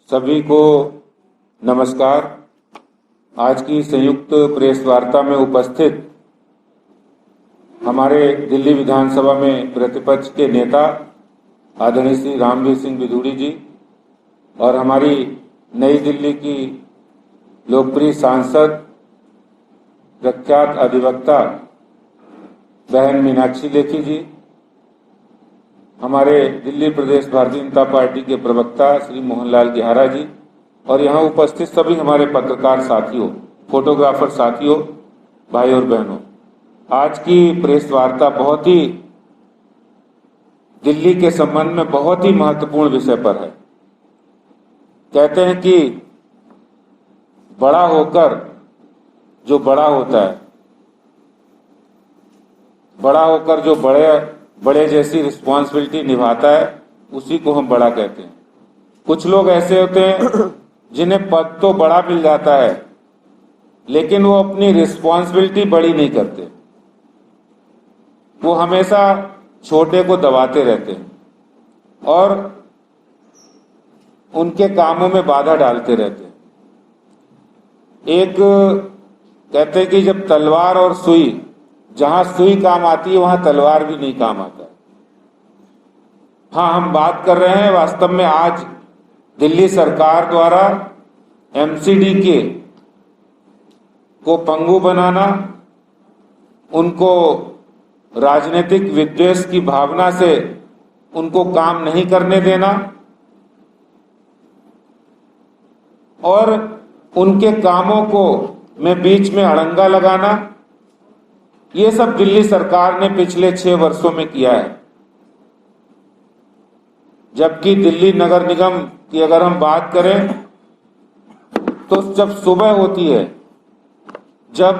सभी को नमस्कार। आज की संयुक्त प्रेस वार्ता में उपस्थित हमारे दिल्ली विधानसभा में प्रतिपक्ष के नेता आदरणीय श्री रामवीर सिंह बिधूड़ी जी और हमारी नई दिल्ली की लोकप्रिय सांसद प्रख्यात अधिवक्ता बहन मीनाक्षी लेखी जी, हमारे दिल्ली प्रदेश भारतीय जनता पार्टी के प्रवक्ता श्री मोहनलाल गिहारा जी और यहाँ उपस्थित सभी हमारे पत्रकार साथियों, फोटोग्राफर साथियों, भाई और बहनों, आज की प्रेस वार्ता बहुत ही दिल्ली के संबंध में बहुत ही महत्वपूर्ण विषय पर है। कहते हैं कि बड़ा होकर जो बड़ा होता है, बड़ा होकर जो बड़े जैसी रिस्पॉन्सिबिलिटी निभाता है, उसी को हम बड़ा कहते हैं। कुछ लोग ऐसे होते हैं जिन्हें पद तो बड़ा मिल जाता है, लेकिन वो अपनी रिस्पॉन्सिबिलिटी बड़ी नहीं करते। वो हमेशा छोटे को दबाते रहते हैं और उनके कामों में बाधा डालते रहते हैं। एक कहते हैं कि जब तलवार और सुई, जहां सुई काम आती है वहां तलवार भी नहीं काम आता। हाँ, हम बात कर रहे हैं वास्तव में आज दिल्ली सरकार द्वारा एमसीडी के को पंगु बनाना, उनको राजनीतिक विद्वेष की भावना से उनको काम नहीं करने देना और उनके कामों को में बीच में अड़ंगा लगाना, ये सब दिल्ली सरकार ने पिछले 6 वर्षों में किया है। जबकि दिल्ली नगर निगम की अगर हम बात करें तो जब सुबह होती है, जब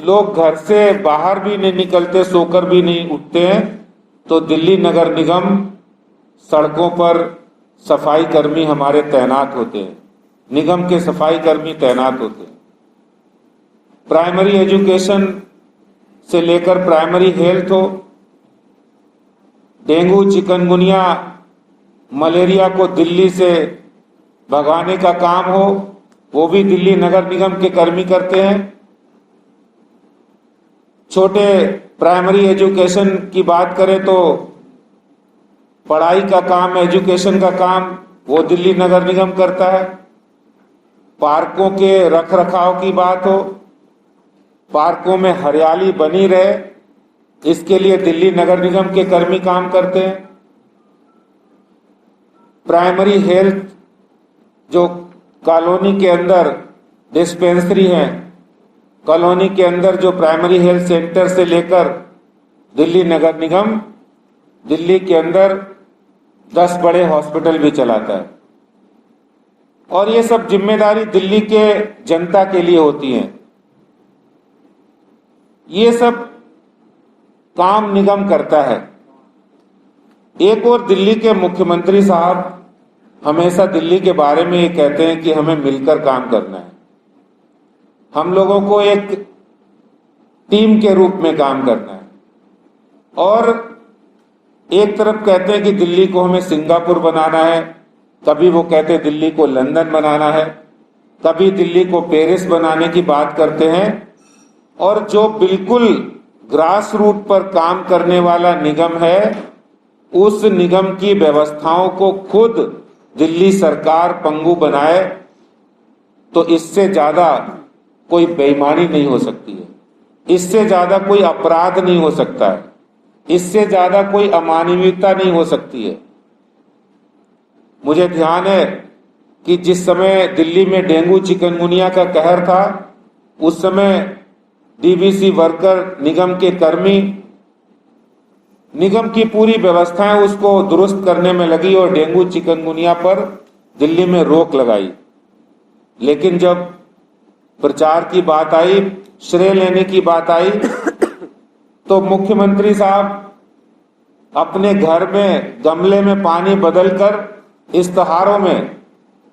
लोग घर से बाहर भी नहीं निकलते, सोकर भी नहीं उठते हैं, तो दिल्ली नगर निगम सड़कों पर सफाई कर्मी हमारे तैनात होते हैं, निगम के सफाई कर्मी तैनात होते हैं। प्राइमरी एजुकेशन से लेकर प्राइमरी हेल्थ हो, डेंगू, चिकनगुनिया, मलेरिया को दिल्ली से भगाने का काम हो, वो भी दिल्ली नगर निगम के कर्मी करते हैं। छोटे प्राइमरी एजुकेशन की बात करें तो पढ़ाई का काम, एजुकेशन का काम वो दिल्ली नगर निगम करता है। पार्कों के रख रखाव की बात हो, पार्कों में हरियाली बनी रहे, इसके लिए दिल्ली नगर निगम के कर्मी काम करते हैं। प्राइमरी हेल्थ, जो कॉलोनी के अंदर डिस्पेंसरी है, कॉलोनी के अंदर जो प्राइमरी हेल्थ सेंटर से लेकर दिल्ली नगर निगम दिल्ली के अंदर 10 बड़े हॉस्पिटल भी चलाता है और ये सब जिम्मेदारी दिल्ली के जनता के लिए होती है। ये सब काम निगम करता है। एक और दिल्ली के मुख्यमंत्री साहब हमेशा दिल्ली के बारे में ये कहते हैं कि हमें मिलकर काम करना है, हम लोगों को एक टीम के रूप में काम करना है। और एक तरफ कहते हैं कि दिल्ली को हमें सिंगापुर बनाना है, कभी वो कहते हैं दिल्ली को लंदन बनाना है, कभी दिल्ली को पेरिस बनाने की बात करते हैं। और जो बिल्कुल ग्रास रूट पर काम करने वाला निगम है, उस निगम की व्यवस्थाओं को खुद दिल्ली सरकार पंगु बनाए, तो इससे ज्यादा कोई बेईमानी नहीं हो सकती है, इससे ज्यादा कोई अपराध नहीं हो सकता है, इससे ज्यादा कोई अमानवीयता नहीं हो सकती है। मुझे ध्यान है कि जिस समय दिल्ली में डेंगू चिकनगुनिया का कहर था, उस समय डीवीसी वर्कर, निगम के कर्मी, निगम की पूरी व्यवस्थाएं उसको दुरुस्त करने में लगी और डेंगू चिकनगुनिया पर दिल्ली में रोक लगाई। लेकिन जब प्रचार की बात आई, श्रेय लेने की बात आई, तो मुख्यमंत्री साहब अपने घर में गमले में पानी बदलकर इश्तहारों में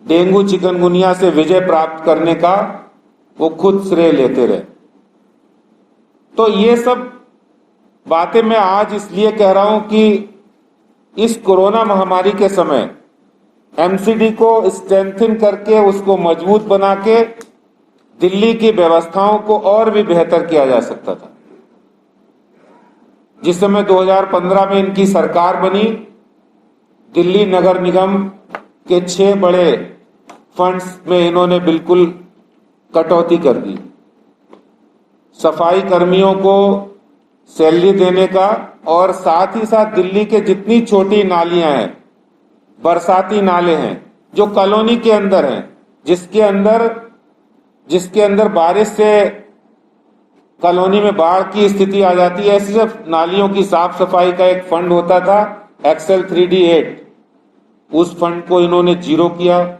डेंगू चिकनगुनिया से विजय प्राप्त करने का वो खुद श्रेय लेते रहे। तो ये सब बातें मैं आज इसलिए कह रहा हूं कि इस कोरोना महामारी के समय एमसीडी को स्ट्रेंथन करके उसको मजबूत बना के दिल्ली की व्यवस्थाओं को और भी बेहतर किया जा सकता था। जिस समय 2015 में इनकी सरकार बनी, दिल्ली नगर निगम के 6 बड़े फंड्स में इन्होंने बिल्कुल कटौती कर दी। सफाई कर्मियों को सैलरी देने का और साथ ही साथ दिल्ली के जितनी छोटी नालियां हैं, बरसाती नाले हैं जो कॉलोनी के अंदर हैं, जिसके अंदर बारिश से कॉलोनी में बाढ़ की स्थिति आ जाती है, ऐसी सब नालियों की साफ सफाई का एक फंड होता था एक्सेल 3D8, उस फंड को इन्होंने जीरो किया।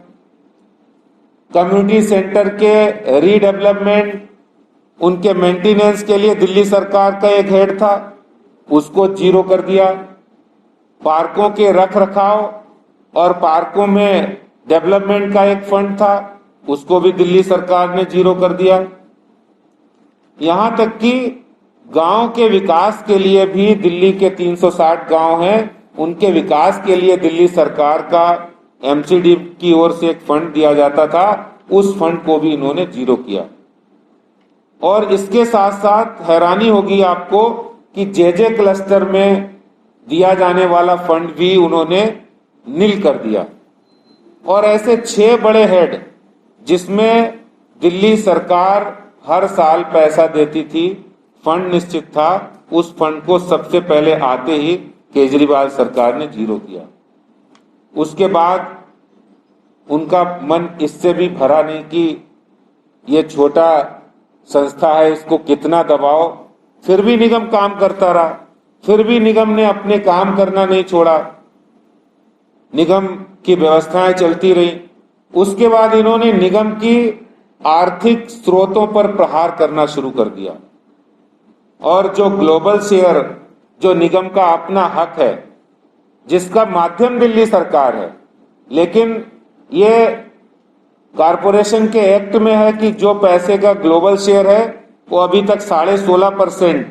कम्युनिटी सेंटर के रीडेवलपमेंट, उनके मेंटेनेंस के लिए दिल्ली सरकार का एक हेड था, उसको जीरो कर दिया। पार्कों के रख रखाव और पार्कों में डेवलपमेंट का एक फंड था, उसको भी दिल्ली सरकार ने जीरो कर दिया। यहां तक कि गांव के विकास के लिए भी दिल्ली के 360 गांव हैं, उनके विकास के लिए दिल्ली सरकार का एमसीडी की ओर से एक फंड दिया जाता था, उस फंड को भी इन्होंने जीरो किया। और इसके साथ साथ हैरानी होगी आपको कि जेजे क्लस्टर में दिया जाने वाला फंड भी उन्होंने नील कर दिया। और ऐसे 6 बड़े हेड जिसमें दिल्ली सरकार हर साल पैसा देती थी, फंड निश्चित था, उस फंड को सबसे पहले आते ही केजरीवाल सरकार ने जीरो किया। उसके बाद उनका मन इससे भी भरा नहीं कि ये छोटा संस्था है, इसको कितना दबाओ, फिर भी निगम काम करता रहा, फिर भी निगम ने अपने काम करना नहीं छोड़ा, निगम की व्यवस्थाएं चलती रही। उसके बाद इन्होंने निगम की आर्थिक स्रोतों पर प्रहार करना शुरू कर दिया और जो ग्लोबल शेयर, जो निगम का अपना हक है, जिसका माध्यम दिल्ली सरकार है, लेकिन ये कारपोरेशन के एक्ट में है कि जो पैसे का ग्लोबल शेयर है वो अभी तक 16.5%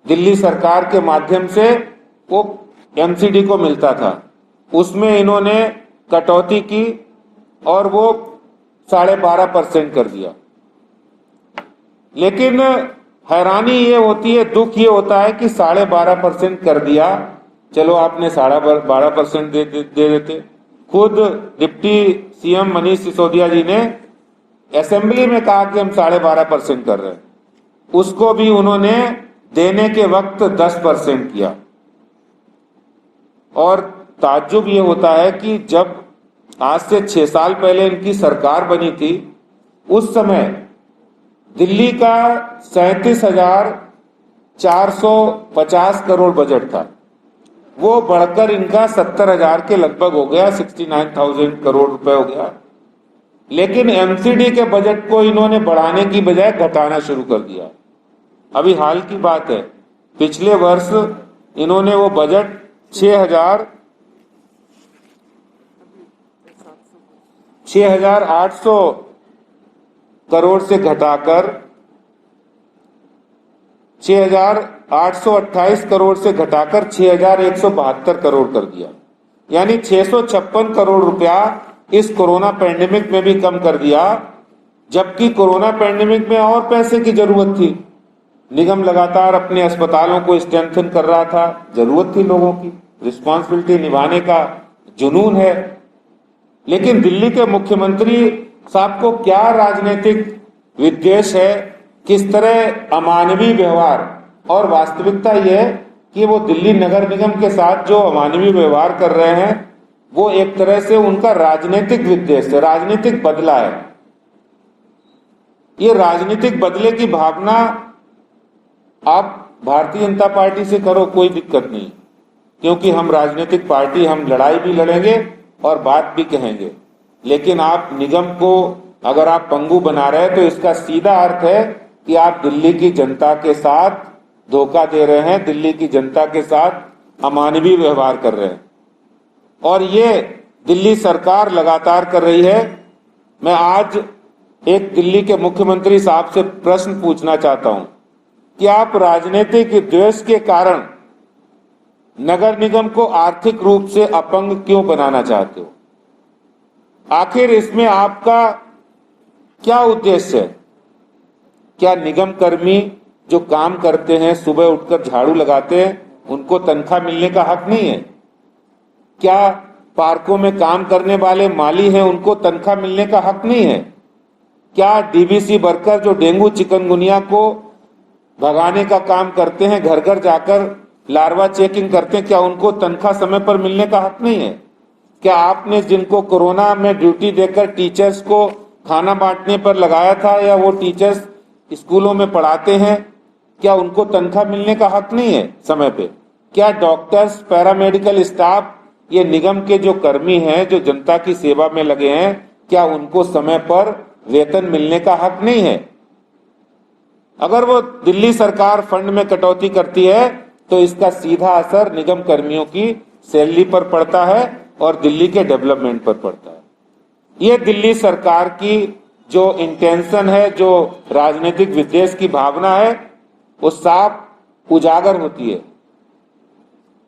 दिल्ली सरकार के माध्यम से वो एमसीडी को मिलता था, उसमें इन्होंने कटौती की और वो 12.5% कर दिया। लेकिन हैरानी ये होती है, दुख ये होता है कि 12.5% कर दिया, चलो आपने 12.5% दे देते। खुद डिप्टी सीएम मनीष सिसोदिया जी ने असेंबली में कहा कि हम 12.5% कर रहे हैं, उसको भी उन्होंने देने के वक्त 10% किया। और ताज्जुब ये होता है कि जब आज से 6 साल पहले इनकी सरकार बनी थी, उस समय दिल्ली का 37,450 करोड़ बजट था, वो बढ़कर इनका 70,000 के लगभग हो गया, 69,000 करोड़ रुपए हो गया। लेकिन एमसीडी के बजट को इन्होंने बढ़ाने की बजाय घटाना शुरू कर दिया। अभी हाल की बात है, पिछले वर्ष इन्होंने वो बजट 6,800 करोड़ से घटाकर 6,828 करोड़ से घटाकर 6,172 करोड़ कर दिया। यानी 656 करोड़ रुपया इस कोरोना पैंडेमिक में भी कम कर दिया, जबकि कोरोना पैंडेमिक में और पैसे की जरूरत थी। निगम लगातार अपने अस्पतालों को स्ट्रेंथन कर रहा था, जरूरत थी लोगों की, रिस्पॉन्सिबिलिटी निभाने का जुनून है। लेकिन दिल्ली के मुख्यमंत्री साहब को क्या राजनीतिक विद्वेष है, किस तरह अमानवीय व्यवहार, और वास्तविकता यह है कि वो दिल्ली नगर निगम के साथ जो अमानवीय व्यवहार कर रहे हैं वो एक तरह से उनका राजनीतिक विद्वेष है, राजनीतिक बदला है। ये राजनीतिक बदले की भावना आप भारतीय जनता पार्टी से करो, कोई दिक्कत नहीं, क्योंकि हम राजनीतिक पार्टी, हम लड़ाई भी लड़ेंगे और बात भी कहेंगे। लेकिन आप निगम को अगर आप पंगु बना रहे हैं तो इसका सीधा अर्थ है कि आप दिल्ली की जनता के साथ धोखा दे रहे हैं, दिल्ली की जनता के साथ अमानवीय व्यवहार कर रहे हैं, और ये दिल्ली सरकार लगातार कर रही है। मैं आज एक दिल्ली के मुख्यमंत्री साहब से प्रश्न पूछना चाहता हूं कि आप राजनीतिक द्वेष के कारण नगर निगम को आर्थिक रूप से अपंग क्यों बनाना चाहते हो? आखिर इसमें आपका क्या उद्देश्य है? क्या निगम कर्मी जो काम करते हैं, सुबह उठकर झाड़ू लगाते हैं, उनको तनख्वाह मिलने का हक नहीं है? क्या पार्कों में काम करने वाले माली हैं, उनको तनख्वाह मिलने का हक नहीं है? क्या डीबीसी वर्कर जो डेंगू चिकनगुनिया को भगाने का काम करते हैं, घर घर जाकर लार्वा चेकिंग करते हैं, क्या उनको तनख्वाह समय पर मिलने का हक नहीं है? क्या आपने जिनको कोरोना में ड्यूटी देकर टीचर्स को खाना बांटने पर लगाया था, या वो टीचर्स स्कूलों में पढ़ाते हैं, क्या उनको तनख्वाह मिलने का हक नहीं है समय पे? क्या डॉक्टर्स, पैरामेडिकल स्टाफ, ये निगम के जो कर्मी हैं, जो जनता की सेवा में लगे हैं, क्या उनको समय पर वेतन मिलने का हक नहीं है? अगर वो दिल्ली सरकार फंड में कटौती करती है तो इसका सीधा असर निगम कर्मियों की सैलरी पर पड़ता है और दिल्ली के डेवलपमेंट पर पड़ता है। ये दिल्ली सरकार की जो इंटेंशन है, जो राजनीतिक विद्वेष की भावना है, वो साफ उजागर होती है।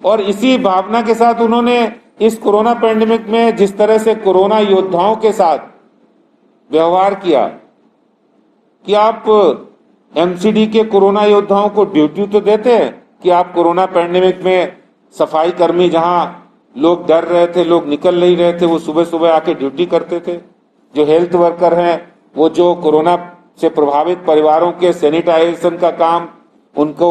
और इसी भावना के साथ उन्होंने इस कोरोना पैंडेमिक में जिस तरह से कोरोना योद्धाओं के साथ व्यवहार किया, कि आप एमसीडी के कोरोना योद्धाओं को ड्यूटी तो देते हैं कि आप कोरोना पैंडेमिक में सफाई कर्मी, जहां लोग डर रहे थे, लोग निकल नहीं रहे थे, वो सुबह सुबह आके ड्यूटी करते थे। जो हेल्थ वर्कर हैं, वो जो कोरोना से प्रभावित परिवारों के सैनिटाइजेशन का काम, उनको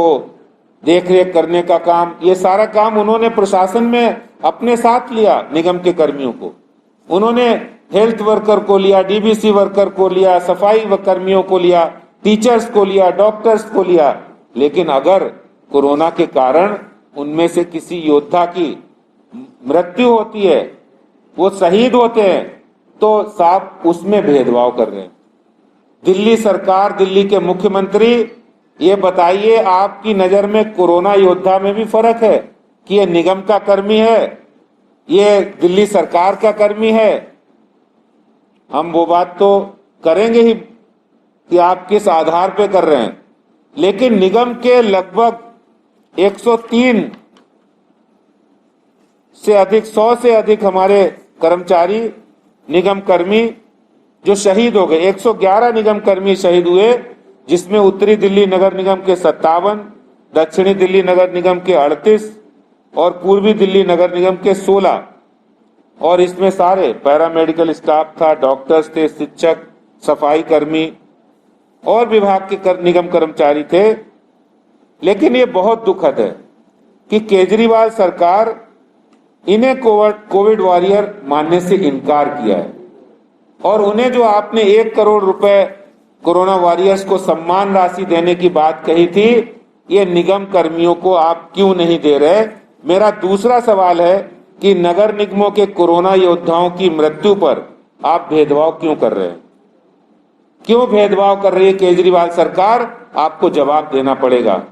देख रेख करने का काम, ये सारा काम उन्होंने प्रशासन में अपने साथ लिया। निगम के कर्मियों को उन्होंने हेल्थ वर्कर को लिया, डीबीसी वर्कर को लिया, सफाई कर्मियों को लिया, टीचर्स को लिया, डॉक्टर्स को लिया। लेकिन अगर कोरोना के कारण उनमें से किसी योद्धा की मृत्यु होती है, वो शहीद होते हैं, तो साफ उसमें भेदभाव कर रहे हैं। दिल्ली सरकार, दिल्ली के मुख्यमंत्री, ये बताइए, आपकी नजर में कोरोना योद्धा में भी फर्क है कि ये निगम का कर्मी है, ये दिल्ली सरकार का कर्मी है? हम वो बात तो करेंगे ही कि आप किस आधार पे कर रहे हैं, लेकिन निगम के लगभग 103 से अधिक, 100 से अधिक हमारे कर्मचारी, निगम कर्मी जो शहीद हो गए। 111 निगम कर्मी शहीद हुए, जिसमें उत्तरी दिल्ली नगर निगम के 57, दक्षिणी दिल्ली नगर निगम के 38 और पूर्वी दिल्ली नगर निगम के 16। और इसमें सारे पैरामेडिकल स्टाफ था, डॉक्टर्स थे, शिक्षक, सफाई कर्मी और विभाग के निगम कर्मचारी थे। लेकिन ये बहुत दुखद है कि केजरीवाल सरकार इन्हें कोविड वॉरियर मानने से इनकार किया है, और उन्हें जो आपने 1 करोड़ रुपए कोरोना वॉरियर्स को सम्मान राशि देने की बात कही थी, ये निगम कर्मियों को आप क्यों नहीं दे रहे? मेरा दूसरा सवाल है कि नगर निगमों के कोरोना योद्धाओं की मृत्यु पर आप भेदभाव क्यों कर रहे हैं? क्यों भेदभाव कर रही है केजरीवाल सरकार? आपको जवाब देना पड़ेगा।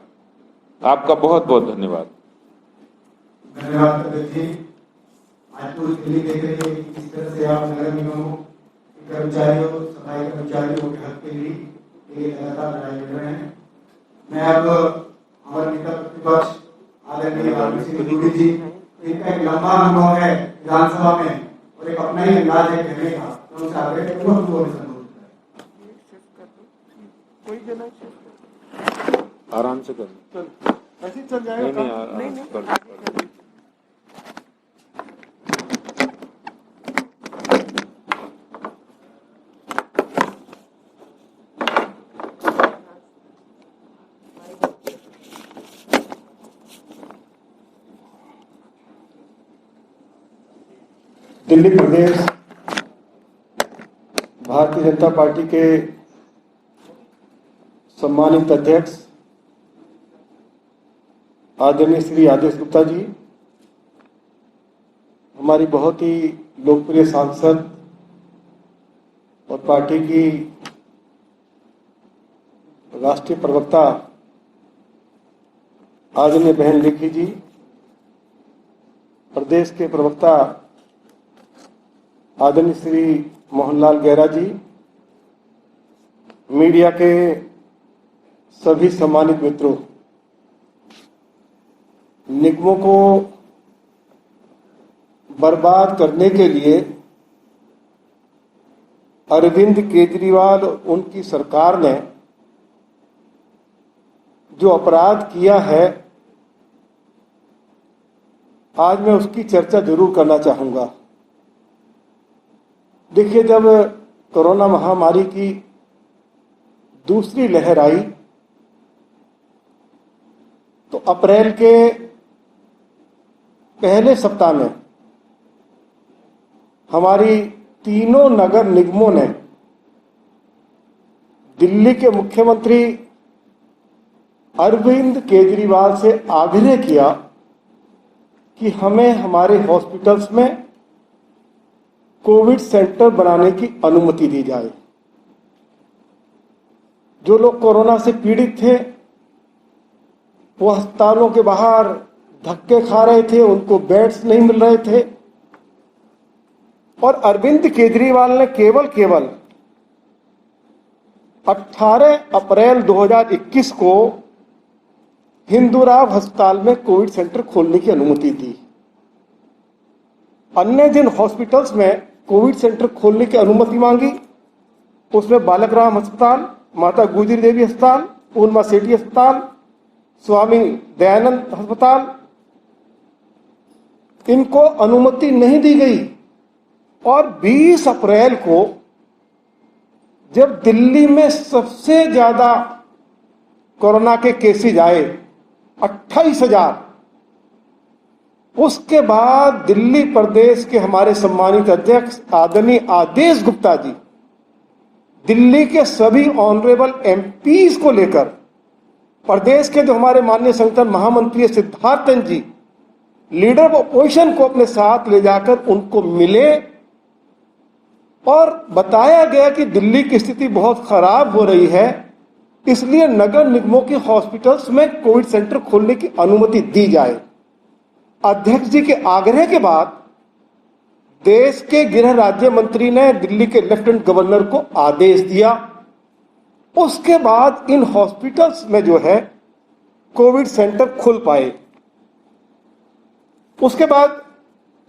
आपका बहुत बहुत धन्यवाद। धन्यवाद जी। आज पूरी दिल्ली देख रही है कि किस तरह से आप नगर निगमों के कर्मचारियों, सफाई कर्मचारियों के हक के लिए लगातार लड़ाई लड़ रहे हैं। मैं अब हमारे नेता प्रतिपक्ष आदरणीय राजीव सिंह दूरी जी, इनका एक लंबा अनुभव है विधानसभा में और एक अपना ही अंदाज है कहने का, तो उनसे आग्रह करूंगा उनको आराम से कर, ऐसे चल जाएगा। नहीं, दिल्ली प्रदेश भारतीय जनता पार्टी के सम्मानित अध्यक्ष आदरणीय श्री आदेश गुप्ता जी, हमारी बहुत ही लोकप्रिय सांसद और पार्टी की राष्ट्रीय प्रवक्ता आदरणीय बहन लेखी जी, प्रदेश के प्रवक्ता आदरणीय श्री मोहनलाल गैरा जी, मीडिया के सभी सम्मानित मित्रों, निगमों को बर्बाद करने के लिए अरविंद केजरीवाल और उनकी सरकार ने जो अपराध किया है, आज मैं उसकी चर्चा जरूर करना चाहूंगा। देखिए, जब कोरोना महामारी की दूसरी लहर आई तो अप्रैल के पहले सप्ताह में हमारी तीनों नगर निगमों ने दिल्ली के मुख्यमंत्री अरविंद केजरीवाल से आग्रह किया कि हमें हमारे हॉस्पिटल्स में कोविड सेंटर बनाने की अनुमति दी जाए। जो लोग कोरोना से पीड़ित थे वो अस्पतालों के बाहर धक्के खा रहे थे, उनको बेड्स नहीं मिल रहे थे, और अरविंद केजरीवाल ने केवल 18 अप्रैल 2021 को हिंदूराव अस्पताल में कोविड सेंटर खोलने की अनुमति दी। अन्य जिन हॉस्पिटल्स में कोविड सेंटर खोलने की अनुमति मांगी उसमें बालक राम अस्पताल, माता गुजरी देवी अस्पताल, पूर्णिमा सेठी अस्पताल, स्वामी दयानंद अस्पताल, इनको अनुमति नहीं दी गई। और 20 अप्रैल को जब दिल्ली में सबसे ज्यादा कोरोना के केसेज आए 28,000, उसके बाद दिल्ली प्रदेश के हमारे सम्मानित अध्यक्ष आदरणीय आदेश गुप्ता जी दिल्ली के सभी ऑनरेबल एमपीज को लेकर प्रदेश के जो हमारे माननीय संगठन महामंत्री सिद्धार्थन जी, लीडर ऑफ अपोजिशन को अपने साथ ले जाकर उनको मिले और बताया गया कि दिल्ली की स्थिति बहुत खराब हो रही है, इसलिए नगर निगमों के हॉस्पिटल्स में कोविड सेंटर खोलने की अनुमति दी जाए। अध्यक्ष जी के आग्रह के बाद देश के गृह राज्य मंत्री ने दिल्ली के लेफ्टिनेंट गवर्नर को आदेश दिया। उसके बाद इन हॉस्पिटल्स में जो है कोविड सेंटर खुल पाए। उसके बाद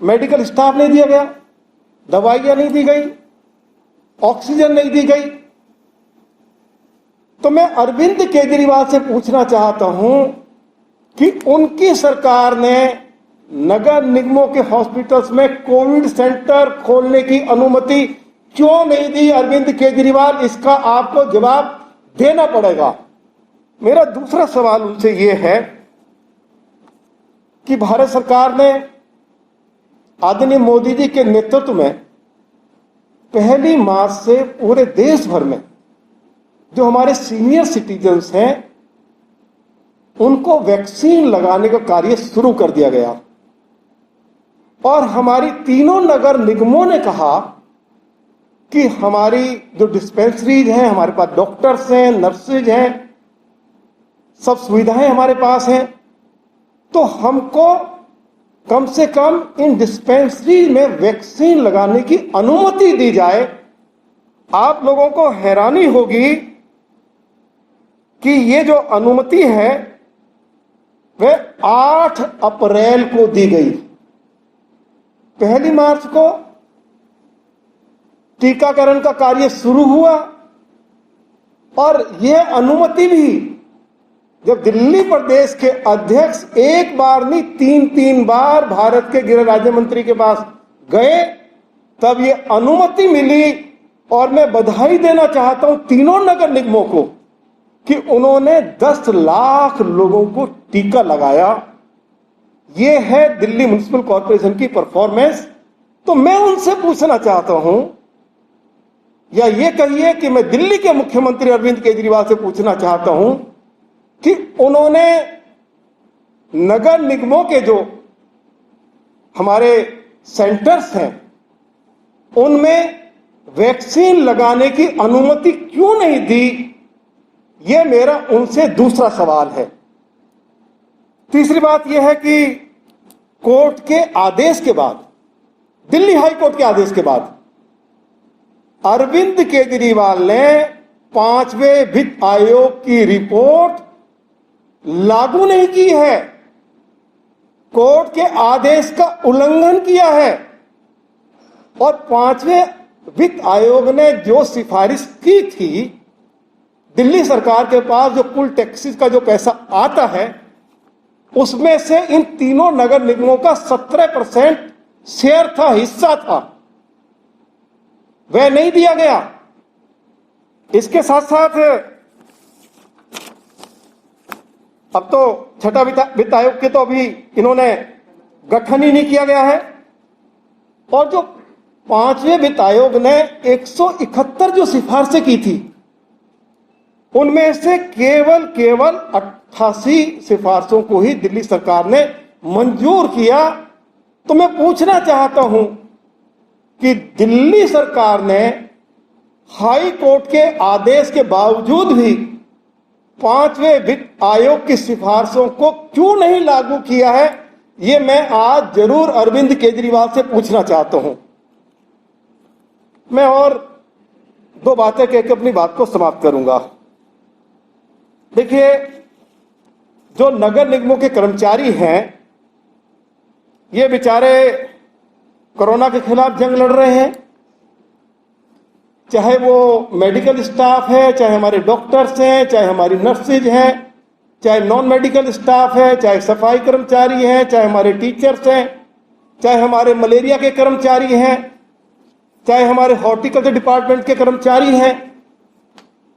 मेडिकल स्टाफ नहीं दिया गया, दवाइयां नहीं दी गई, ऑक्सीजन नहीं दी गई। तो मैं अरविंद केजरीवाल से पूछना चाहता हूं कि उनकी सरकार ने नगर निगमों के हॉस्पिटल्स में कोविड सेंटर खोलने की अनुमति क्यों नहीं दी? अरविंद केजरीवाल, इसका आपको जवाब देना पड़ेगा। मेरा दूसरा सवाल उनसे यह है कि भारत सरकार ने आदरणीय मोदी जी के नेतृत्व में 1 मार्च से पूरे देश भर में जो हमारे सीनियर सिटीजन्स हैं उनको वैक्सीन लगाने का कार्य शुरू कर दिया गया। और हमारी तीनों नगर निगमों ने कहा कि हमारी जो डिस्पेंसरीज हैं, हमारे पास डॉक्टर्स हैं, नर्सेज हैं, सब सुविधाएं हमारे पास हैं, तो हमको कम से कम इन डिस्पेंसरी में वैक्सीन लगाने की अनुमति दी जाए। आप लोगों को हैरानी होगी कि ये जो अनुमति है वह 8 अप्रैल को दी गई। 1 मार्च को टीकाकरण का कार्य शुरू हुआ और यह अनुमति भी जब दिल्ली प्रदेश के अध्यक्ष एक बार नहीं 3 बार भारत के गृह राज्य मंत्री के पास गए तब ये अनुमति मिली। और मैं बधाई देना चाहता हूं तीनों नगर निगमों को कि उन्होंने 10 लाख लोगों को टीका लगाया। ये है दिल्ली म्युनिसिपल कॉर्पोरेशन की परफॉर्मेंस। तो मैं उनसे पूछना चाहता हूं, या ये कहिए कि मैं दिल्ली के मुख्यमंत्री अरविंद केजरीवाल से पूछना चाहता हूं कि उन्होंने नगर निगमों के जो हमारे सेंटर्स हैं उनमें वैक्सीन लगाने की अनुमति क्यों नहीं दी? यह मेरा उनसे दूसरा सवाल है। तीसरी बात यह है कि कोर्ट के आदेश के बाद, दिल्ली हाई कोर्ट के आदेश के बाद अरविंद केजरीवाल ने 5वें वित्त आयोग की रिपोर्ट लागू नहीं की है, कोर्ट के आदेश का उल्लंघन किया है और 5वें वित्त आयोग ने जो सिफारिश की थी, दिल्ली सरकार के पास जो कुल टैक्सेस का जो पैसा आता है, उसमें से इन तीनों नगर निगमों का 17% शेयर था, हिस्सा था, वह नहीं दिया गया। इसके साथ साथ अब तो छठा वित्त आयोग के तो अभी इन्होंने गठन ही नहीं किया गया है, और जो पांचवें वित्त आयोग ने 171 जो सिफारिशें की थी, उनमें से केवल 88 सिफारिशों को ही दिल्ली सरकार ने मंजूर किया। तो मैं पूछना चाहता हूं कि दिल्ली सरकार ने हाई कोर्ट के आदेश के बावजूद भी पांचवें वित्त आयोग की सिफारिशों को क्यों नहीं लागू किया है, ये मैं आज जरूर अरविंद केजरीवाल से पूछना चाहता हूं। मैं और दो बातें कहकर अपनी बात को समाप्त करूंगा। देखिए, जो नगर निगमों के कर्मचारी हैं, ये बेचारे कोरोना के खिलाफ जंग लड़ रहे हैं, चाहे वो मेडिकल स्टाफ है, चाहे हमारे डॉक्टर्स हैं, चाहे हमारी नर्सेज हैं, चाहे नॉन मेडिकल स्टाफ है, चाहे सफाई कर्मचारी हैं, चाहे हमारे टीचर्स हैं, चाहे हमारे मलेरिया के कर्मचारी हैं, चाहे हमारे हॉर्टिकल्चर डिपार्टमेंट के कर्मचारी हैं।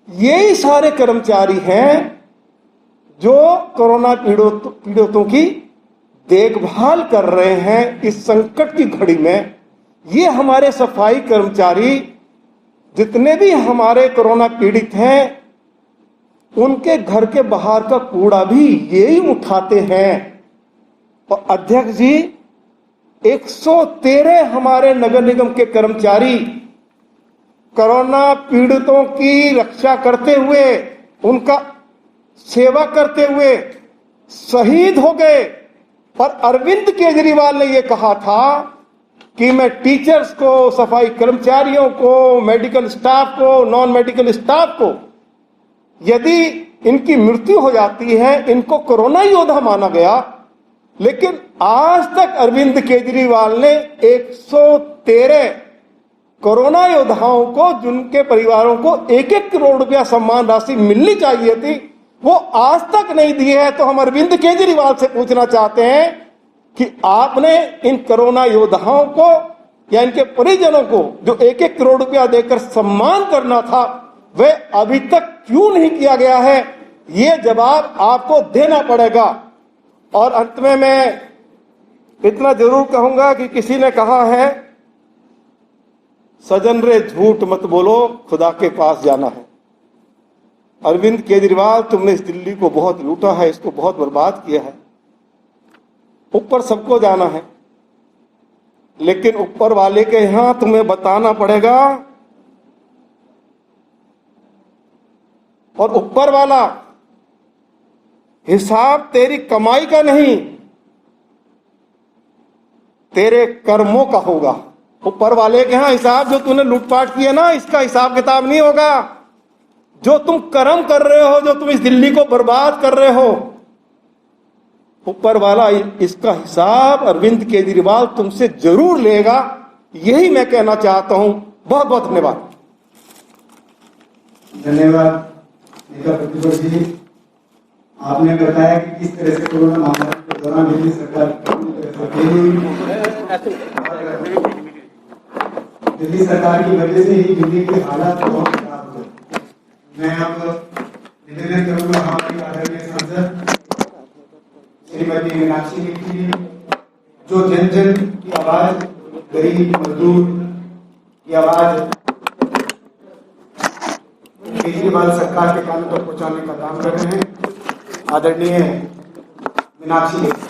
यही सारे कर्मचारी हैं जो कोरोना पीड़ितों की देखभाल कर रहे हैं इस संकट की घड़ी में। ये हमारे सफाई कर्मचारी जितने भी हमारे कोरोना पीड़ित हैं, उनके घर के बाहर का कूड़ा भी यही उठाते हैं। और अध्यक्ष जी, 113 हमारे नगर निगम के कर्मचारी कोरोना पीड़ितों की रक्षा करते हुए, उनका सेवा करते हुए शहीद हो गए। और अरविंद केजरीवाल ने यह कहा था कि मैं टीचर्स को, सफाई कर्मचारियों को, मेडिकल स्टाफ को, नॉन मेडिकल स्टाफ को, यदि इनकी मृत्यु हो जाती है, इनको कोरोना योद्धा माना गया। लेकिन आज तक अरविंद केजरीवाल ने 113 कोरोना योद्धाओं को, जिनके परिवारों को 1-1 करोड़ रुपया सम्मान राशि मिलनी चाहिए थी, वो आज तक नहीं दिए है। तो हम अरविंद केजरीवाल से पूछना चाहते हैं कि आपने इन कोरोना योद्धाओं को या इनके परिजनों को जो 1-1 करोड़ रुपया देकर सम्मान करना था, वह अभी तक क्यों नहीं किया गया है? ये जवाब आपको देना पड़ेगा। और अंत में मैं इतना जरूर कहूंगा कि किसी ने कहा है, सजन रे झूठ मत बोलो, खुदा के पास जाना है। अरविंद केजरीवाल, तुमने इस दिल्ली को बहुत लूटा है, इसको बहुत बर्बाद किया है। ऊपर सबको जाना है, लेकिन ऊपर वाले के यहां तुम्हें बताना पड़ेगा। और ऊपर वाला हिसाब तेरी कमाई का नहीं, तेरे कर्मों का होगा। ऊपर वाले के यहां हिसाब, जो तूने लूटपाट किया ना, इसका हिसाब किताब नहीं होगा। जो तुम कर्म कर रहे हो, जो तुम इस दिल्ली को बर्बाद कर रहे हो, ऊपर वाला इसका हिसाब अरविंद केजरीवाल तुमसे जरूर लेगा। यही मैं कहना चाहता हूं। बहुत बहुत धन्यवाद। धन्यवाद नेता प्रतिपक्ष जी। आपने बताया कि किस तरह से कोरोना महामारी के दौरान दिल्ली सरकार दिल्ली सरकार की वजह से ही दिल्ली के हालात बहुत खराब हुए। मैं अब निवेदन करूंगा हमारी आदरणीय सांसद श्रीमती मीनाक्षी लेखी जी, जो जन जन की आवाज, गरीब मजदूर की आवाज केजरीवाल सरकार के कानों तक पहुंचाने का काम कर रहे हैं। आदरणीय मीनाक्षी लेखी।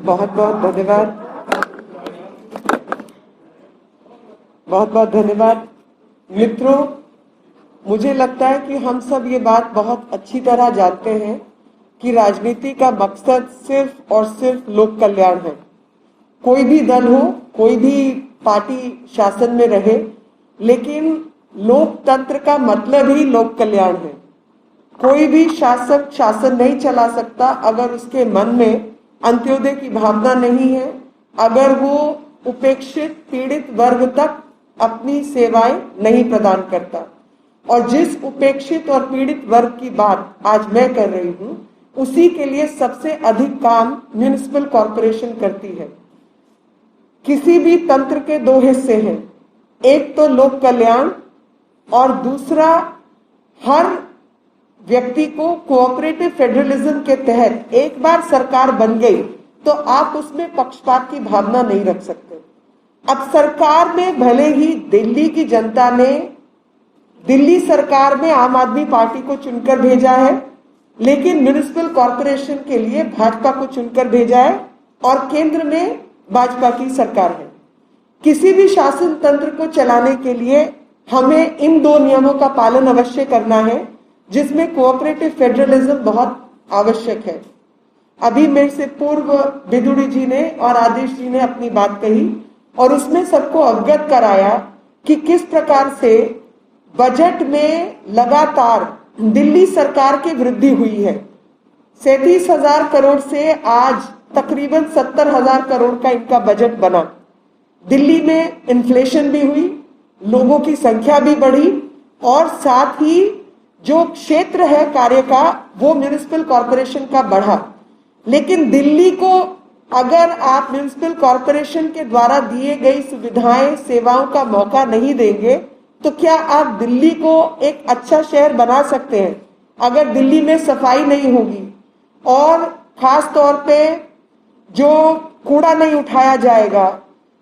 बहुत बहुत धन्यवाद, बहुत बहुत धन्यवाद। मित्रों, मुझे लगता है कि हम सब ये बात बहुत अच्छी तरह जानते हैं कि राजनीति का मकसद सिर्फ और सिर्फ लोक कल्याण है। कोई भी दल हो, कोई भी पार्टी शासन में रहे, लेकिन लोकतंत्र का मतलब ही लोक कल्याण है। कोई भी शासक शासन नहीं चला सकता अगर उसके मन में अंत्योदय की भावना नहीं है, अगर वो उपेक्षित पीड़ित वर्ग तक अपनी सेवाएं नहीं प्रदान करता। और जिस उपेक्षित और पीड़ित वर्ग की बात आज मैं कर रही हूं, उसी के लिए सबसे अधिक काम म्युनिसिपल कॉरपोरेशन करती है। किसी भी तंत्र के दो हिस्से हैं, एक तो लोक कल्याण और दूसरा हर व्यक्ति को कोऑपरेटिव फेडरलिज्म के तहत एक बार सरकार बन गई तो आप उसमें पक्षपात की भावना नहीं रख सकते। अब सरकार में भले ही दिल्ली की जनता ने दिल्ली सरकार में आम आदमी पार्टी को चुनकर भेजा है, लेकिन म्युनिसिपल कॉरपोरेशन के लिए भाजपा को चुनकर भेजा है और केंद्र में भाजपा की सरकार है। किसी भी शासन तंत्र को चलाने के लिए हमें इन दो नियमों का पालन अवश्य करना है, जिसमें कोऑपरेटिव फेडरलिज्म बहुत आवश्यक है। अभी मेरे से पूर्व बिदुड़ी जी ने और आदेश जी ने अपनी बात कही और उसमें सबको अवगत कराया कि किस प्रकार से बजट में लगातार दिल्ली सरकार की वृद्धि हुई है। 37,000 करोड़ से आज तकरीबन 70,000 करोड़ का इनका बजट बना। दिल्ली में इन्फ्लेशन भी हुई, लोगों की संख्या भी बढ़ी और साथ ही जो क्षेत्र है कार्य का वो म्युनिसिपल कॉरपोरेशन का बढ़ा। लेकिन दिल्ली को अगर आप म्युनिसिपल कॉरपोरेशन के द्वारा दिए गई सुविधाएं सेवाओं का मौका नहीं देंगे तो क्या आप दिल्ली को एक अच्छा शहर बना सकते हैं? अगर दिल्ली में सफाई नहीं होगी और खास तौर पे जो कूड़ा नहीं उठाया जाएगा,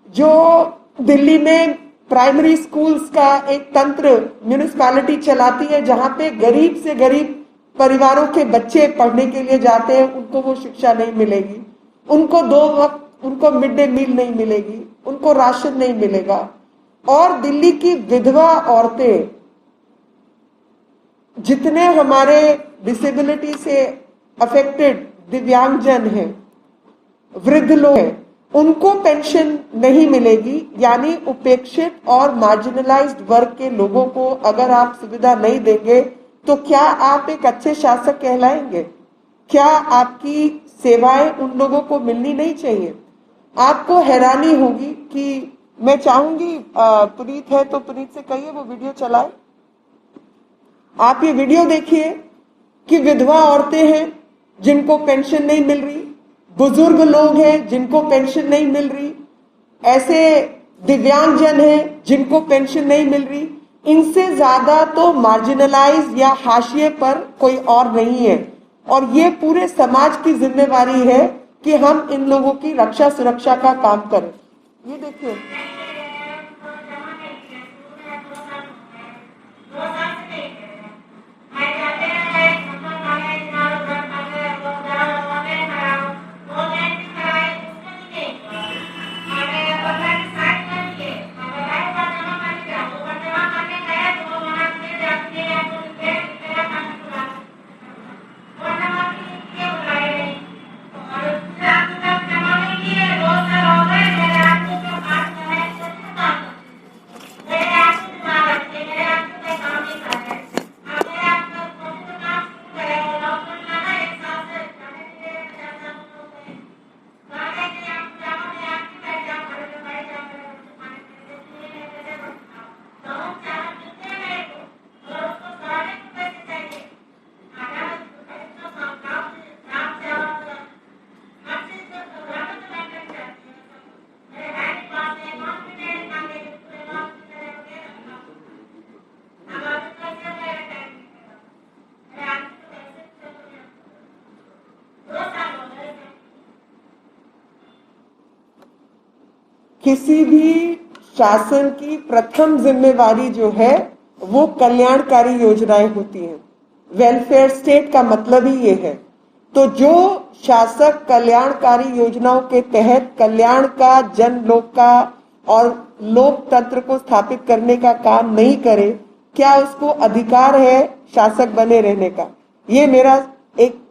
जो दिल्ली में प्राइमरी स्कूल्स का एक तंत्र म्युनिसिपैलिटी चलाती है जहां पे गरीब से गरीब परिवारों के बच्चे पढ़ने के लिए जाते हैं, उनको वो शिक्षा नहीं मिलेगी, उनको 2 वक्त उनको मिड डे मील नहीं मिलेगी, उनको राशन नहीं मिलेगा। और दिल्ली की विधवा औरतें, जितने हमारे डिसेबिलिटी से अफेक्टेड दिव्यांगजन हैं, वृद्ध लोग हैं, उनको पेंशन नहीं मिलेगी। यानी उपेक्षित और मार्जिनलाइज्ड वर्ग के लोगों को अगर आप सुविधा नहीं देंगे तो क्या आप एक अच्छे शासक कहलाएंगे? क्या आपकी सेवाएं उन लोगों को मिलनी नहीं चाहिए? आपको हैरानी होगी कि मैं चाहूंगी पुनीत है तो पुनीत से कहिए वो वीडियो चलाए। आप ये वीडियो देखिए कि विधवा औरतें हैं जिनको पेंशन नहीं मिल रही, बुजुर्ग लोग हैं जिनको पेंशन नहीं मिल रही, ऐसे दिव्यांगजन हैं जिनको पेंशन नहीं मिल रही। इनसे ज्यादा तो मार्जिनलाइज या हाशिए पर कोई और नहीं है और ये पूरे समाज की जिम्मेवारी है कि हम इन लोगों की रक्षा सुरक्षा का काम करें। ये देखिए, किसी भी शासन की प्रथम जिम्मेवारी जो है वो कल्याणकारी योजनाएं होती हैं। वेलफेयर स्टेट का मतलब ही ये है। तो जो शासक कल्याणकारी योजनाओं के तहत कल्याण का, जन लोक का और लोकतंत्र को स्थापित करने का काम नहीं करे, क्या उसको अधिकार है शासक बने रहने का? ये मेरा एक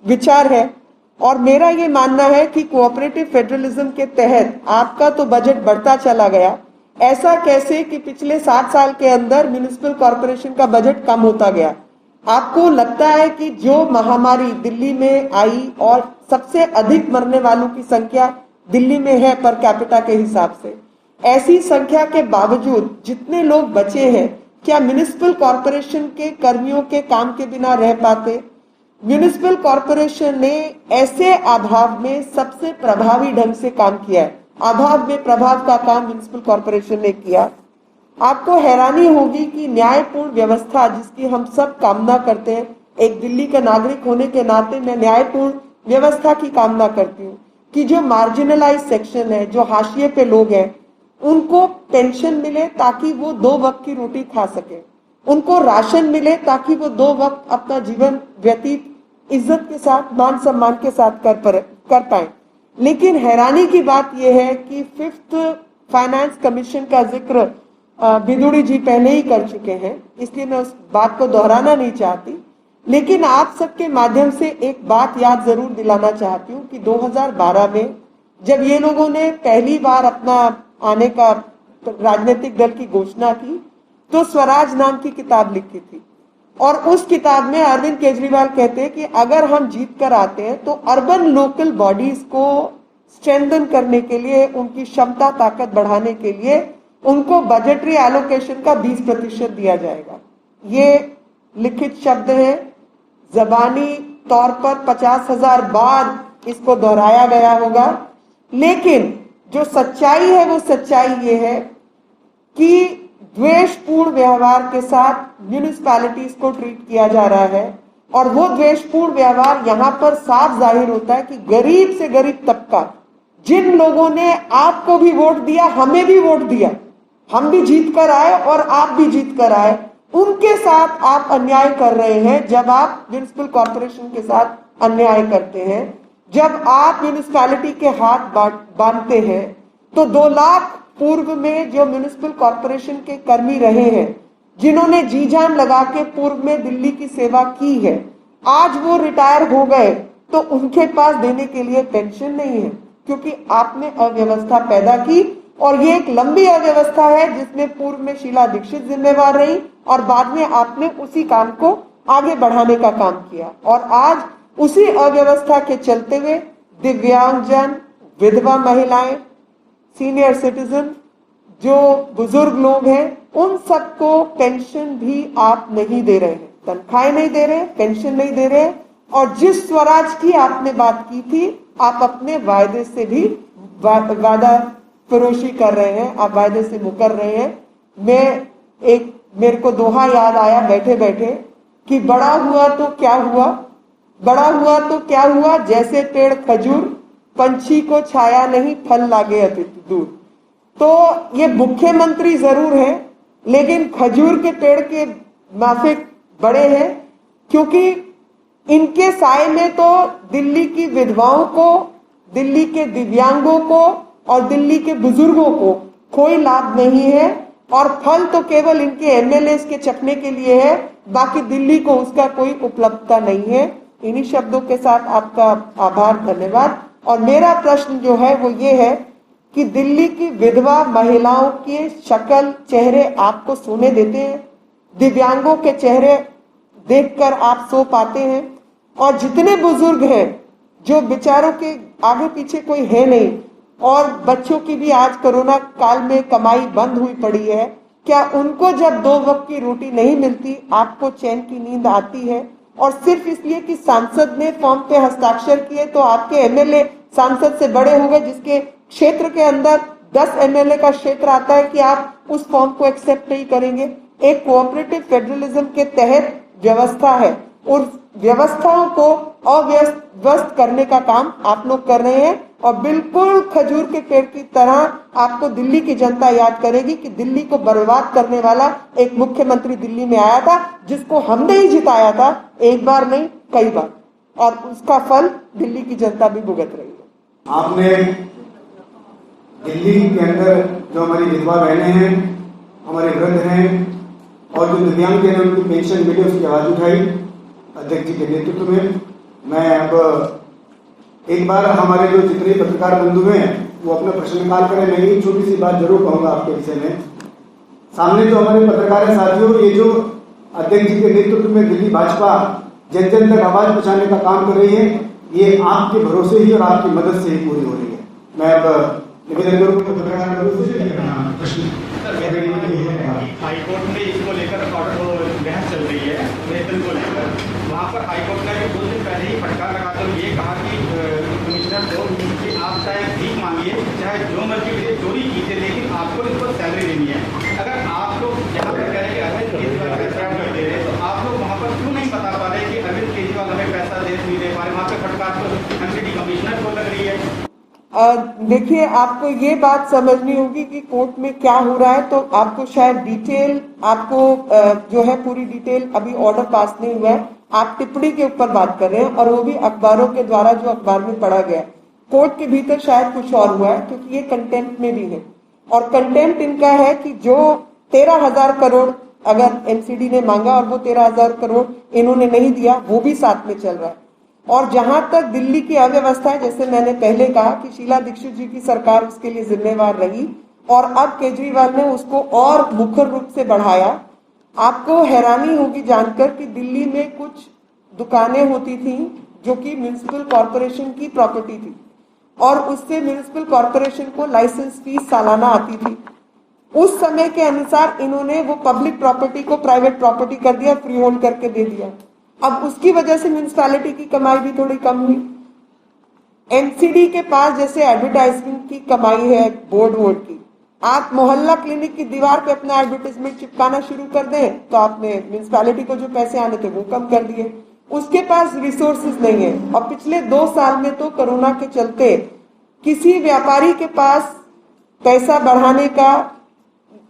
विचार है और मेरा ये मानना है कि कोऑपरेटिव फेडरलिज्म के तहत आपका तो बजट बढ़ता चला गया, ऐसा कैसे कि पिछले 60 साल के अंदर म्युनिसिपल कॉरपोरेशन का बजट कम होता गया? आपको लगता है कि जो महामारी दिल्ली में आई और सबसे अधिक मरने वालों की संख्या दिल्ली में है पर कैपिटा के हिसाब से। ऐसी संख्या के बावजूद जितने लोग बचे हैं, क्या म्युनिसिपल कॉरपोरेशन के कर्मियों के काम के बिना रह पाते? म्युनिसिपल कॉरपोरेशन ने ऐसे अभाव में सबसे प्रभावी ढंग से काम किया है। अभाव में प्रभाव का काम म्युनिसिपल कॉरपोरेशन ने किया। आपको हैरानी होगी कि न्यायपूर्ण व्यवस्था जिसकी हम सब कामना करते हैं, एक दिल्ली का नागरिक होने के नाते मैं न्यायपूर्ण व्यवस्था की कामना करती हूँ कि जो मार्जिनलाइज सेक्शन है, जो हाशिए पे लोग हैं, उनको पेंशन मिले ताकि वो 2 वक्त की रोटी खा सके, उनको राशन मिले ताकि वो 2 वक्त अपना जीवन व्यतीत इज्जत के साथ, मान सम्मान के साथ कर पाए। लेकिन हैरानी की बात यह है कि 5th फाइनेंस कमीशन का जिक्र भिदुड़ी जी पहले ही कर चुके हैं, इसलिए मैं उस बात को दोहराना नहीं चाहती। लेकिन आप सबके माध्यम से एक बात याद जरूर दिलाना चाहती हूँ कि 2012 में जब ये लोगों ने पहली बार अपना आने का राजनीतिक दल की घोषणा की, तो स्वराज नाम की किताब लिखी थी और उस किताब में अरविंद केजरीवाल कहते हैं कि अगर हम जीत कर आते हैं तो अर्बन लोकल बॉडीज को स्ट्रेंथन करने के लिए, उनकी क्षमता ताकत बढ़ाने के लिए उनको बजटरी एलोकेशन का 20% दिया जाएगा। ये लिखित शब्द है, जबानी तौर पर 50,000 बार इसको दोहराया गया होगा, लेकिन जो सच्चाई है वो सच्चाई ये है कि द्वेषपूर्ण व्यवहार के साथ म्युनिसिपैलिटीज को ट्रीट किया जा रहा है। और वो द्वेषपूर्ण व्यवहार यहाँ पर साफ जाहिर होता है कि गरीब से गरीब तबका, जिन लोगों ने आपको भी वोट दिया, हमें भी वोट दिया, हम भी जीत कर आए और आप भी जीत कर आए, उनके साथ आप अन्याय कर रहे हैं। जब आप म्युनिसिपल कॉर्पोरेशन के साथ अन्याय करते हैं, जब आप म्युनिसिपैलिटी के हाथ बांधते हैं, तो 2 लाख पूर्व में जो म्युनिसिपल कॉर्पोरेशन के कर्मी रहे हैं, जिन्होंने जी जान लगा के पूर्व में दिल्ली की सेवा की है, आज वो रिटायर हो गए तो उनके पास देने के लिए पेंशन नहीं है, क्योंकि आपने अव्यवस्था पैदा की। और ये एक लंबी अव्यवस्था है जिसमें पूर्व में शीला दीक्षित जिम्मेवार रही और बाद में आपने उसी काम को आगे बढ़ाने का काम किया। और आज उसी अव्यवस्था के चलते हुए दिव्यांगजन, विधवा महिलाएं, सीनियर सिटीजन, जो बुजुर्ग लोग हैं, उन सबको पेंशन भी आप नहीं दे रहे हैं, तनख्वाहें नहीं दे रहे, पेंशन नहीं दे रहे। और जिस स्वराज की आपने बात की थी, आप अपने वायदे से भी वादा फरोशी कर रहे हैं, आप वायदे से मुकर रहे हैं। मेरे को दोहा याद आया बैठे बैठे कि बड़ा हुआ तो क्या हुआ, बड़ा हुआ तो क्या हुआ, जैसे पेड़ खजूर, पंछी को छाया नहीं, फल लागे अति दूर। तो ये मुख्यमंत्री जरूर है, लेकिन खजूर के पेड़ के माफिक बड़े हैं, क्योंकि इनके साए में तो दिल्ली की विधवाओं को, दिल्ली के दिव्यांगों को और दिल्ली के बुजुर्गों को कोई लाभ नहीं है। और फल तो केवल इनके एमएलए के चखने के लिए है, बाकी दिल्ली को उसका कोई उपलब्धता नहीं है। इन्हीं शब्दों के साथ आपका आभार, धन्यवाद। और मेरा प्रश्न जो है वो ये है कि दिल्ली की विधवा महिलाओं के शक्ल, चेहरे आपको सोने देते हैं? दिव्यांगों के चेहरे देखकर आप सो पाते हैं? और जितने बुजुर्ग हैं जो बेचारों के आगे पीछे कोई है नहीं, और बच्चों की भी आज कोरोना काल में कमाई बंद हुई पड़ी है, क्या उनको जब 2 वक्त की रोटी नहीं मिलती आपको चैन की नींद आती है? और सिर्फ इसलिए कि सांसद ने फॉर्म पे हस्ताक्षर किए तो आपके एमएलए सांसद से बड़े हो गए, जिसके क्षेत्र के अंदर 10 एमएलए का क्षेत्र आता है, कि आप उस फॉर्म को एक्सेप्ट नहीं करेंगे? एक कोऑपरेटिव फेडरलिज्म के तहत व्यवस्था है, उस व्यवस्थाओं को अव्यवस्थ करने का काम आप लोग कर रहे हैं। और बिल्कुल खजूर के पेड़ की तरह आपको दिल्ली की जनता याद करेगी कि दिल्ली को बर्बाद करने वाला एक मुख्यमंत्री दिल्ली में आया था, जिसको हमने ही जिताया था, एक बार नहीं कई बार, और उसका फल दिल्ली की जनता भी भुगत रही है। आपने दिल्ली के अंदर जो हमारी विधवा बहनें हैं, हमारे वृद्ध हैं और जो दिव्यांग हैं, उनकी पेंशन मिले, उसकी आवाज उठाई अध्यक्ष जी के नेतृत्व में। मैं अब एक बार हमारे जो जितने पत्रकार बंधु हैं वो अपना प्रश्न निकाल करें। मैं एक छोटी सी बात जरूर कहूंगा आपके विषय में। सामने जो हमारे पत्रकार साथियों, ये जो अध्यक्ष जी के नेतृत्व में दिल्ली भाजपा जन जन तक आवाज पहुंचाने का काम कर रही है, ये आपके भरोसे ही और आपकी मदद से ही पूरी हो रही है। मैं अब निवेदन करूँ कि पत्रकार लोगों से प्रश्न हाईकोर्ट में इसको लेकर बहस चल रही है वेतन को लेकर। वहाँ पर हाईकोर्ट ने 2 दिन पहले ही फटकार लगाकर ये कहा कि कमिश्नर को कि आप चाहे भीख मांगिए, चाहे जो मर्जी कीजिए, चोरी कीजिए, लेकिन आपको इस पर सैलरी देनी है। अगर आप लोग यहाँ पर कह रहे हैं कि अरविंद केजरीवाल पैसा नहीं दे रहे, तो आप लोग वहाँ पर क्यों नहीं बता पा रहे कि अरविंद केजरीवाल हमें पैसा नहीं दे पा रहे? वहाँ पर फटकार तो एमसीडी कमिश्नर को लग रही है। देखिए, आपको ये बात समझनी होगी कि कोर्ट में क्या हो रहा है, तो आपको शायद डिटेल, आपको जो है पूरी डिटेल, अभी ऑर्डर पास नहीं हुआ है, आप टिप्पणी के ऊपर बात कर रहे हैं और वो भी अखबारों के द्वारा जो अखबार में पढ़ा गया। कोर्ट के भीतर शायद कुछ और हुआ है, क्योंकि ये कंटेम्प्ट में भी है और कंटेम्प्ट इनका है कि जो 13,000 करोड़ अगर एमसीडी ने मांगा और वो 13,000 करोड़ इन्होंने नहीं दिया, वो भी साथ में चल रहा है। और जहां तक दिल्ली की अव्यवस्था है, जैसे मैंने पहले कहा कि शीला दीक्षित जी की सरकार उसके लिए जिम्मेवार रही और अब केजरीवाल ने उसको और मुखर रूप से बढ़ाया। आपको हैरानी होगी जानकर कि दिल्ली में कुछ दुकानें होती थी जो कि म्युनिसिपल कॉर्पोरेशन की प्रॉपर्टी थी और उससे म्युनिसिपल कॉर्पोरेशन को लाइसेंस फीस सालाना आती थी। उस समय के अनुसार इन्होंने वो पब्लिक प्रॉपर्टी को प्राइवेट प्रॉपर्टी कर दिया, फ्री होल्ड करके दे दिया। अब उसकी वजह से म्युनिसिपैलिटी की कमाई भी थोड़ी कम हुई। एमसीडी के पास जैसे एडवर्टाइजमेंट की कमाई है बोर्ड की, आप मोहल्ला क्लिनिक की दीवार पे अपना एडवर्टाइजमेंट चिपकाना शुरू कर दें तो आपने म्युनिसिपैलिटी को जो पैसे आने थे वो कम कर दिए। उसके पास रिसोर्सेज नहीं है और पिछले 2 साल में तो कोरोना के चलते किसी व्यापारी के पास पैसा बढ़ाने का,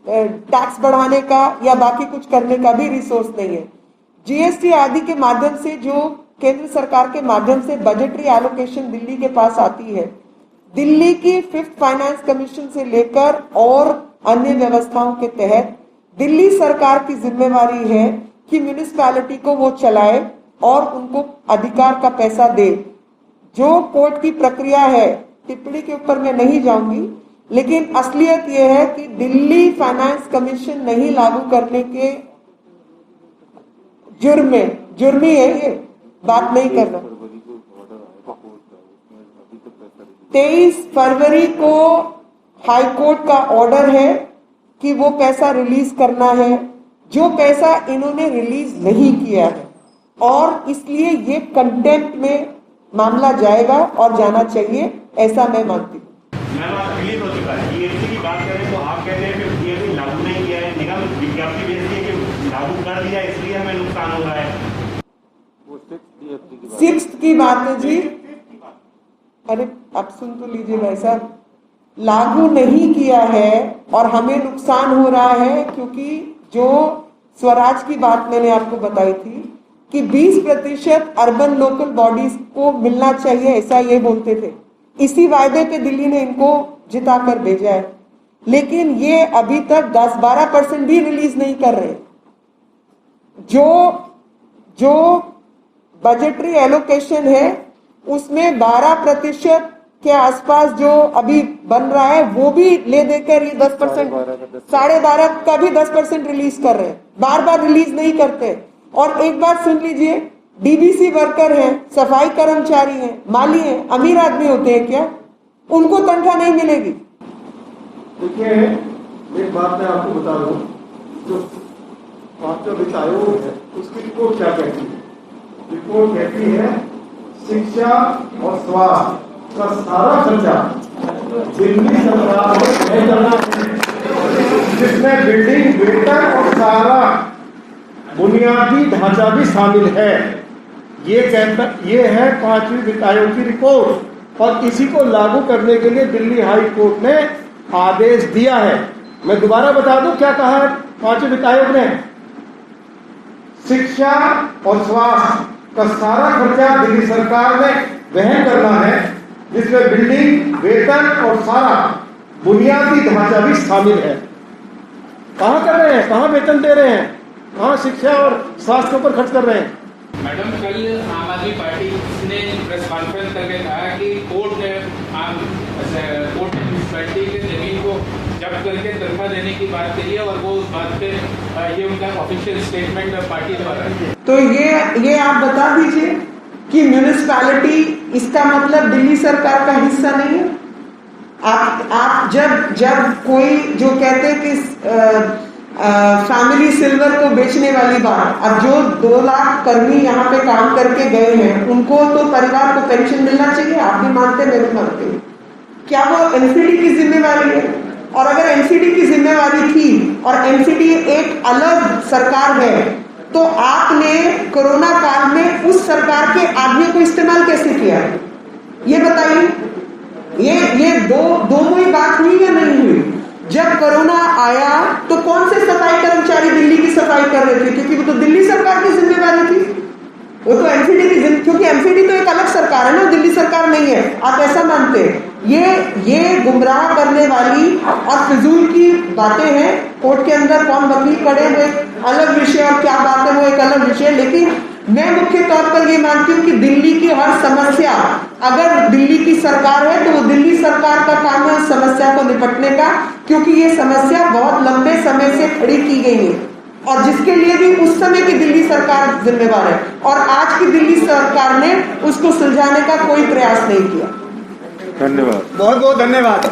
टैक्स बढ़ाने का या बाकी कुछ करने का भी रिसोर्स नहीं है। जीएसटी आदि के माध्यम से जो केंद्र सरकार के माध्यम से बजटरी एलोकेशन दिल्ली के पास आती है, दिल्ली की 5th फाइनेंस कमीशन से लेकर और अन्य व्यवस्थाओं के तहत दिल्ली सरकार की जिम्मेवारी है कि म्युनिसिपैलिटी को वो चलाए और उनको अधिकार का पैसा दे। जो कोर्ट की प्रक्रिया है, टिप्पणी के ऊपर मैं नहीं जाऊंगी, लेकिन असलियत यह है कि दिल्ली फाइनेंस कमीशन नहीं लागू करने के जुर्मी है, ये बात नहीं करना। 23 फरवरी को हाईकोर्ट का ऑर्डर है कि वो पैसा रिलीज करना है, जो पैसा इन्होंने रिलीज नहीं किया है और इसलिए ये कंटेम्प्ट में मामला जाएगा और जाना चाहिए, ऐसा मैं मानती हूँ। मैम, आप क्लियर हो चुका है। जीएसटी की बात करें तो आप कहते हैं कि जीएसटी लागू नहीं किया है, निगम विज्ञप्ति भेजती है कि लागू कर दिया, इसलिए हमें नुकसान हो रहा है। वो 6th की बात है जी। अरे आप सुन तो लीजिए भाई साहब, लागू नहीं किया है और हमें नुकसान हो रहा है क्योंकि जो स्वराज की बात मैंने आपको बताई थी कि 20% अर्बन लोकल बॉडीज को मिलना चाहिए, ऐसा ये बोलते थे। इसी वायदे पे दिल्ली ने इनको जिता कर भेजा है, लेकिन ये अभी तक 10-12% भी रिलीज नहीं कर रहे। जो बजटरी एलोकेशन है उसमें 12% के आसपास जो अभी बन रहा है वो भी ले देकर ये 10%, 12.5 का भी 10% रिलीज कर रहे हैं, बार बार रिलीज नहीं करते। और एक बात सुन लीजिए, डीबीसी वर्कर हैं, सफाई कर्मचारी हैं, माली हैं, अमीर आदमी होते हैं क्या? उनको तनख्वाह नहीं मिलेगी। देखिए, एक बात मैं आपको बता दूं, जो 5वां वित्त आयोग है उसकी रिपोर्ट क्या कहती है? रिपोर्ट कहती है शिक्षा और स्वास्थ्य का सारा खर्चा दिल्ली सरकार को तय करना है, जिसमें बिल्डिंग, वेतन और सारा बुनियादी ढांचा भी शामिल है। ये है 5वीं वित्त आयोग की रिपोर्ट और इसी को लागू करने के लिए दिल्ली हाई कोर्ट ने आदेश दिया है। मैं दोबारा बता दूं क्या कहा है 5वें वित्त आयोग ने? शिक्षा और स्वास्थ्य का सारा खर्चा दिल्ली सरकार ने वहन करना है, जिसमें बिल्डिंग, वेतन और सारा बुनियादी ढांचा भी शामिल है। कहाँ कर रहे हैं, कहाँ वेतन दे रहे हैं, कहाँ शिक्षा और स्वास्थ्य के ऊपर खर्च कर रहे हैं? मैडम, कल आम आदमी पार्टी ने प्रेस कॉन्फ्रेंस करके कहा कि कोर्ट ने म्युनिसिपैलिटी की जमीन को जब्त करके तनख्वाह देने की बात कही है और वो उस बात पे ये उनका ऑफिशियल स्टेटमेंट पार्टी द्वारा है। तो ये आप बता दीजिए कि म्युनिसिपैलिटी, इसका मतलब दिल्ली सरकार का हिस्सा नहीं है? आप जब कोई जो कहते हैं कि फैमिली सिल्वर को बेचने वाली बात, अब जो 2 लाख कर्मी यहाँ पे काम करके गए हैं उनको तो परिवार को पेंशन मिलना चाहिए, आप भी मानते हैं, मैं भी मानती हूँ। क्या वो एनसीडी की जिम्मेवारी है? और अगर एनसीडी की जिम्मेवारी थी और एनसीडी एक अलग सरकार है, तो आपने कोरोना काल में उस सरकार के आदमी को इस्तेमाल कैसे किया, ये बताइए। ये दोनों ही बात हुई या नहीं हुई? जब कोरोना आया तो कौन से सफाई कर्मचारी दिल्ली की सफाई कर रहे थे? क्योंकि वो तो दिल्ली सरकार की जिम्मेवारी थी, वो तो एमसीडी की, क्योंकि एमसीडी तो एक अलग सरकार है ना, दिल्ली सरकार नहीं है, आप ऐसा मानते हैं। ये गुमराह करने वाली और फिजूल की बातें हैं। कोर्ट के अंदर कौन वकील खड़े हुए अलग विषय, और क्या बात है वो एक अलग विषय। लेकिन मैं मुख्य तौर पर ये मानती हूँ कि दिल्ली की हर समस्या, अगर दिल्ली की सरकार है तो वो दिल्ली सरकार का काम है उस समस्या को निपटने का, क्योंकि ये समस्या बहुत लंबे समय से खड़ी की गई है और जिसके लिए भी उस समय की दिल्ली सरकार जिम्मेवार है, और आज की दिल्ली सरकार ने उसको सुलझाने का कोई प्रयास नहीं किया। धन्यवाद, बहुत बहुत धन्यवाद।